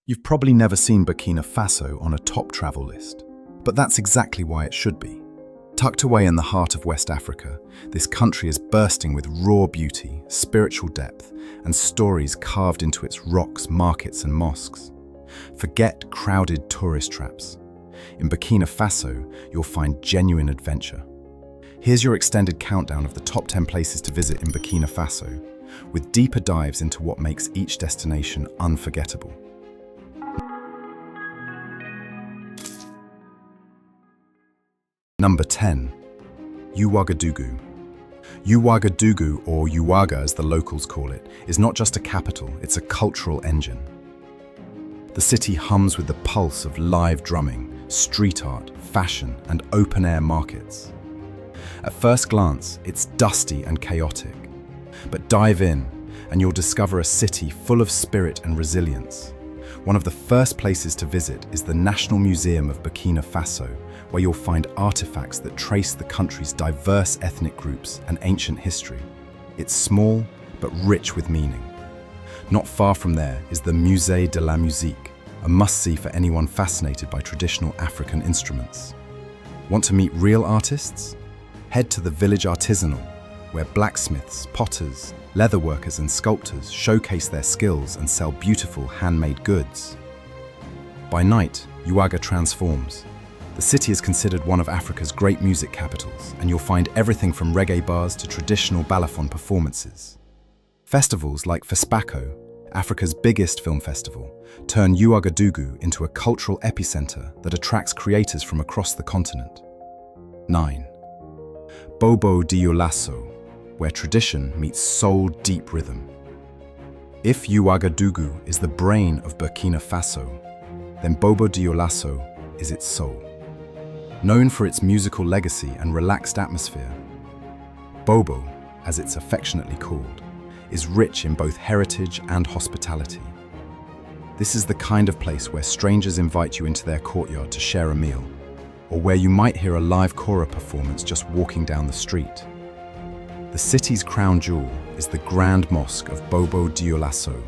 You've probably never seen Burkina Faso on a top travel list, but that's exactly why it should be. Tucked away in the heart of West Africa, this country is bursting with raw beauty, spiritual depth, and stories carved into its rocks, markets, and mosques. Forget crowded tourist traps. In Burkina Faso, you'll find genuine adventure. Here's your extended countdown of the top 10 places to visit in Burkina Faso, with deeper dives into what makes each destination unforgettable. Number 10. Uagadougu. Uagadougu, or Uaga as the locals call it, is not just a capital, it's a cultural engine. The city hums with the pulse of live drumming, street art, fashion, and open-air markets. At first glance, it's dusty and chaotic. But dive in, and you'll discover a city full of spirit and resilience. One of the first places to visit is the National Museum of Burkina Faso, where you'll find artifacts that trace the country's diverse ethnic groups and ancient history. It's small, but rich with meaning. Not far from there is the Musée de la Musique, a must-see for anyone fascinated by traditional African instruments. Want to meet real artists? Head to the Village Artisanal, where blacksmiths, potters, leatherworkers and sculptors showcase their skills and sell beautiful handmade goods. By night, Uaga transforms. The city is considered one of Africa's great music capitals, and you'll find everything from reggae bars to traditional balafon performances. Festivals like FESPACO, Africa's biggest film festival, turn Uagadougu into a cultural epicenter that attracts creators from across the continent. 9. Bobo-Dioulasso, where tradition meets soul-deep rhythm. If Uagadougu is the brain of Burkina Faso, then Bobo-Dioulasso is its soul. Known for its musical legacy and relaxed atmosphere, Bobo, as it's affectionately called, is rich in both heritage and hospitality. This is the kind of place where strangers invite you into their courtyard to share a meal, or where you might hear a live kora performance just walking down the street. The city's crown jewel is the Grand Mosque of Bobo-Dioulasso.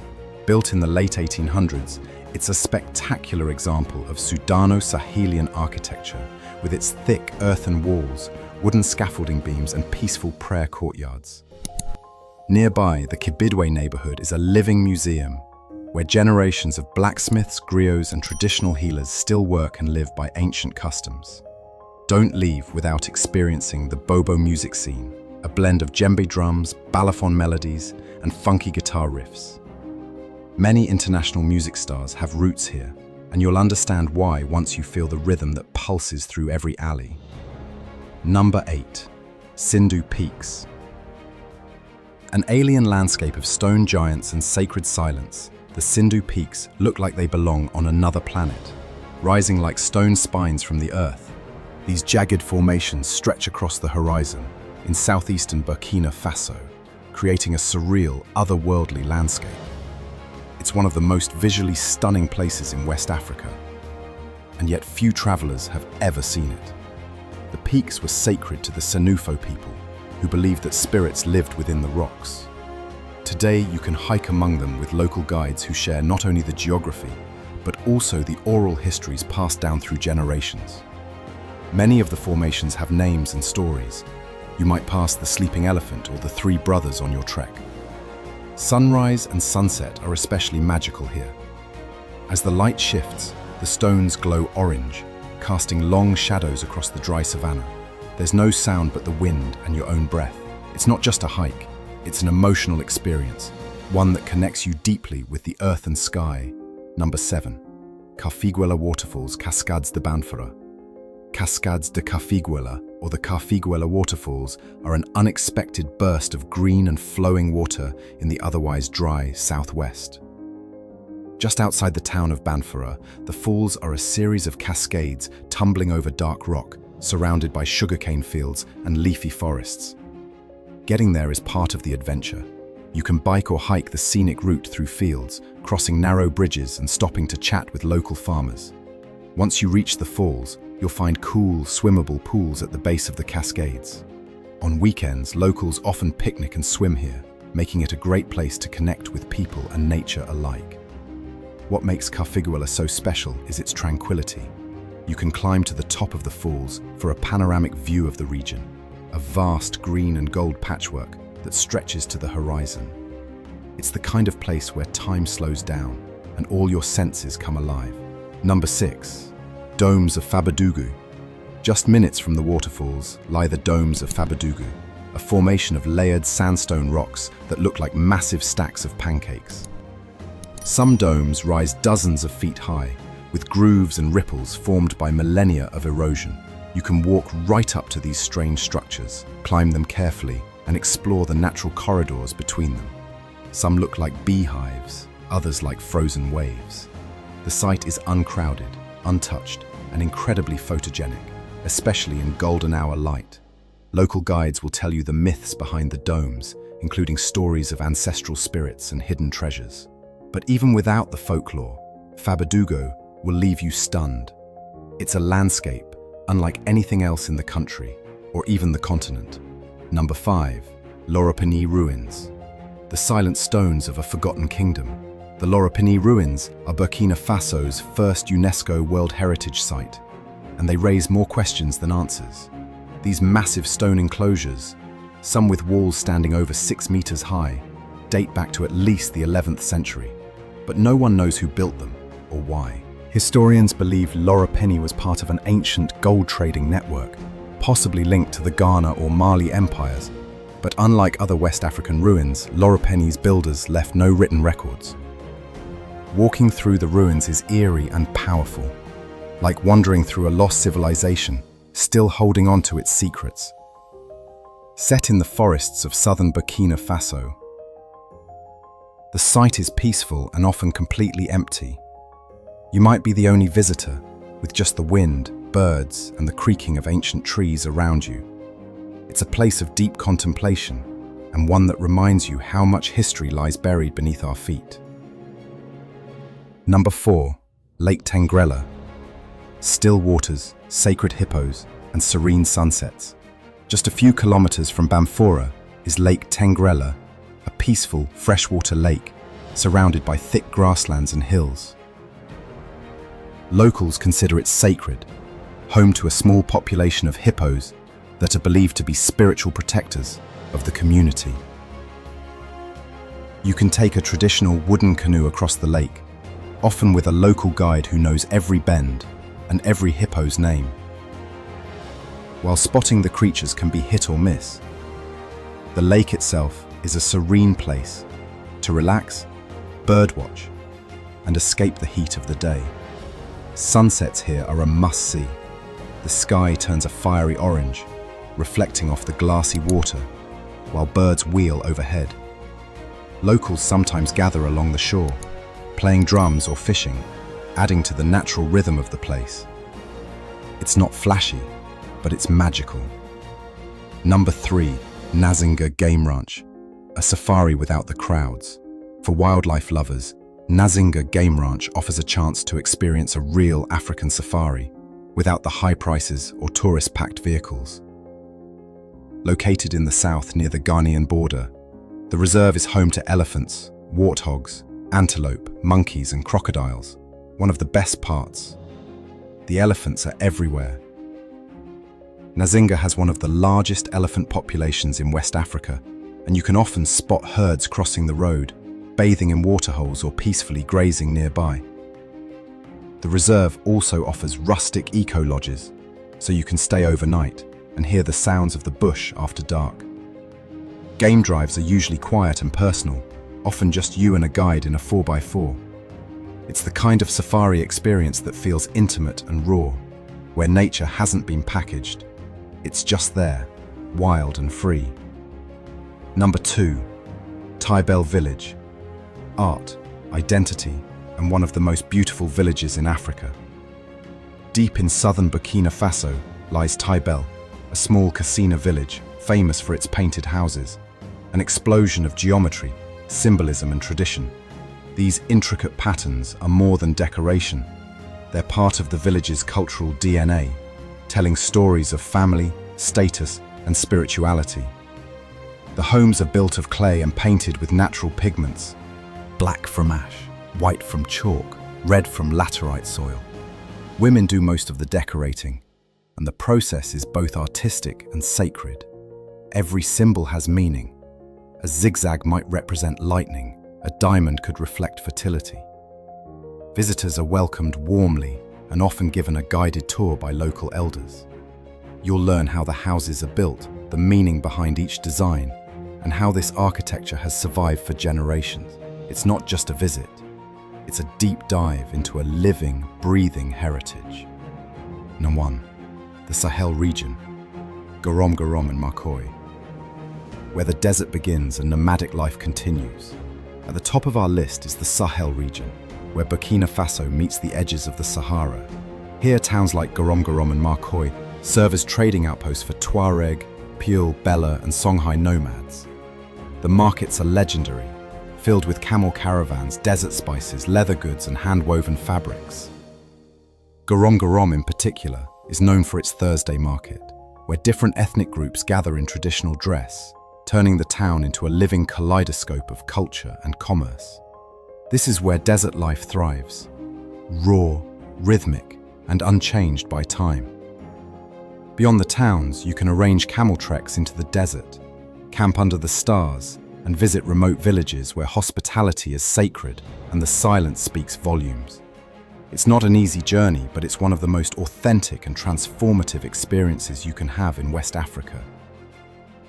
Built in the late 1800s, it's a spectacular example of Sudano-Sahelian architecture, with its thick earthen walls, wooden scaffolding beams, and peaceful prayer courtyards. Nearby, the Kibidwe neighborhood is a living museum, where generations of blacksmiths, griots, and traditional healers still work and live by ancient customs. Don't leave without experiencing the Bobo music scene, a blend of djembe drums, balafon melodies, and funky guitar riffs. Many international music stars have roots here, and you'll understand why once you feel the rhythm that pulses through every alley. Number 8. Sindou Peaks. An alien landscape of stone giants and sacred silence, the Sindou Peaks look like they belong on another planet, rising like stone spines from the earth. These jagged formations stretch across the horizon in southeastern Burkina Faso, creating a surreal, otherworldly landscape. It's one of the most visually stunning places in West Africa, and yet few travelers have ever seen it. The peaks were sacred to the Senufo people, who believed that spirits lived within the rocks. Today, you can hike among them with local guides who share not only the geography, but also the oral histories passed down through generations. Many of the formations have names and stories. You might pass the sleeping elephant or the three brothers on your trek. Sunrise and sunset are especially magical here. As the light shifts, the stones glow orange, casting long shadows across the dry savanna. There's no sound but the wind and your own breath. It's not just a hike, it's an emotional experience, one that connects you deeply with the earth and sky. Number 7. Kafigéla Waterfalls, Cascades de Banfara. Cascades de Kafigéla, or the Karfiguéla Waterfalls, are an unexpected burst of green and flowing water in the otherwise dry southwest. Just outside the town of Banfara, the falls are a series of cascades tumbling over dark rock, surrounded by sugarcane fields and leafy forests. Getting there is part of the adventure. You can bike or hike the scenic route through fields, crossing narrow bridges and stopping to chat with local farmers. Once you reach the falls, you'll find cool, swimmable pools at the base of the cascades. On weekends, locals often picnic and swim here, making it a great place to connect with people and nature alike. What makes Karfiguéla so special is its tranquility. You can climb to the top of the falls for a panoramic view of the region, a vast green and gold patchwork that stretches to the horizon. It's the kind of place where time slows down and all your senses come alive. Number 6. Domes of Fabadugu. Just minutes from the waterfalls lie the domes of Fabadugu, a formation of layered sandstone rocks that look like massive stacks of pancakes. Some domes rise dozens of feet high, with grooves and ripples formed by millennia of erosion. You can walk right up to these strange structures, climb them carefully, and explore the natural corridors between them. Some look like beehives, others like frozen waves. The site is uncrowded, untouched, and incredibly photogenic, especially in golden hour light. Local guides will tell you the myths behind the domes, including stories of ancestral spirits and hidden treasures. But even without the folklore, Fabadugu will leave you stunned. It's a landscape unlike anything else in the country, or even the continent. Number 5. Loropeni Ruins. The silent stones of a forgotten kingdom. The Loropeni Ruins are Burkina Faso's first UNESCO World Heritage Site, and they raise more questions than answers. These massive stone enclosures, some with walls standing over 6 meters high, date back to at least the 11th century, but no one knows who built them or why. Historians believe Loropeni was part of an ancient gold trading network, possibly linked to the Ghana or Mali empires, but unlike other West African ruins, Loropeni's builders left no written records. Walking through the ruins is eerie and powerful, like wandering through a lost civilization, still holding on to its secrets. Set in the forests of southern Burkina Faso, the site is peaceful and often completely empty. You might be the only visitor, with just the wind, birds, and the creaking of ancient trees around you. It's a place of deep contemplation, and one that reminds you how much history lies buried beneath our feet. Number 4. Lake Tangrella. Still waters, sacred hippos, and serene sunsets. Just a few kilometers from Bamfora is Lake Tengrela, a peaceful freshwater lake surrounded by thick grasslands and hills. Locals consider it sacred, home to a small population of hippos that are believed to be spiritual protectors of the community. You can take a traditional wooden canoe across the lake, often with a local guide who knows every bend and every hippo's name. While spotting the creatures can be hit or miss, the lake itself is a serene place to relax, birdwatch, and escape the heat of the day. Sunsets here are a must-see. The sky turns a fiery orange, reflecting off the glassy water, while birds wheel overhead. Locals sometimes gather along the shore, playing drums or fishing, adding to the natural rhythm of the place. It's not flashy, but it's magical. Number 3. Nazinga Game Ranch, a safari without the crowds. For wildlife lovers, Nazinga Game Ranch offers a chance to experience a real African safari without the high prices or tourist-packed vehicles. Located in the south near the Ghanaian border, the reserve is home to elephants, warthogs, antelope, monkeys, and crocodiles. One of the best parts, the elephants are everywhere. Nazinga has one of the largest elephant populations in West Africa, and you can often spot herds crossing the road, bathing in waterholes or peacefully grazing nearby. The reserve also offers rustic eco-lodges, so you can stay overnight and hear the sounds of the bush after dark. Game drives are usually quiet and personal, often just you and a guide in a 4x4. It's the kind of safari experience that feels intimate and raw, where nature hasn't been packaged. It's just there, wild and free. Number 2. Tybel Village. Art, identity, and one of the most beautiful villages in Africa. Deep in southern Burkina Faso lies Tybel, a small Kassina village famous for its painted houses, an explosion of geometry, symbolism, and tradition. These intricate patterns are more than decoration. They're part of the village's cultural DNA, telling stories of family, status, and spirituality. The homes are built of clay and painted with natural pigments, black fromage, white from chalk, red from laterite soil. Women do most of the decorating, and the process is both artistic and sacred. Every symbol has meaning. A zigzag might represent lightning, a diamond could reflect fertility. Visitors are welcomed warmly and often given a guided tour by local elders. You'll learn how the houses are built, the meaning behind each design, and how this architecture has survived for generations. It's not just a visit, it's a deep dive into a living, breathing heritage. Number 1. The Sahel Region, Gorom-Gorom and Ouagadougou, where the desert begins and nomadic life continues. At the top of our list is the Sahel Region, where Burkina Faso meets the edges of the Sahara. Here, towns like Gorom-Gorom and Ouagadougou serve as trading outposts for Tuareg, Peul, Bella and Songhai nomads. The markets are legendary, filled with camel caravans, desert spices, leather goods and hand-woven fabrics. Gorom-Gorom in particular is known for its Thursday market, where different ethnic groups gather in traditional dress, turning the town into a living kaleidoscope of culture and commerce. This is where desert life thrives, raw, rhythmic, and unchanged by time. Beyond the towns, you can arrange camel treks into the desert, camp under the stars, and visit remote villages where hospitality is sacred and the silence speaks volumes. It's not an easy journey, but it's one of the most authentic and transformative experiences you can have in West Africa.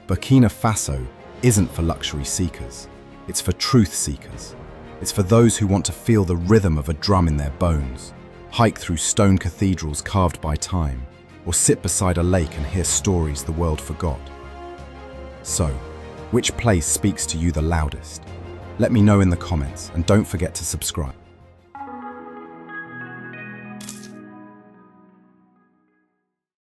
Burkina Faso isn't for luxury seekers, it's for truth seekers. It's for those who want to feel the rhythm of a drum in their bones, hike through stone cathedrals carved by time, or sit beside a lake and hear stories the world forgot. So, which place speaks to you the loudest? Let me know in the comments and don't forget to subscribe.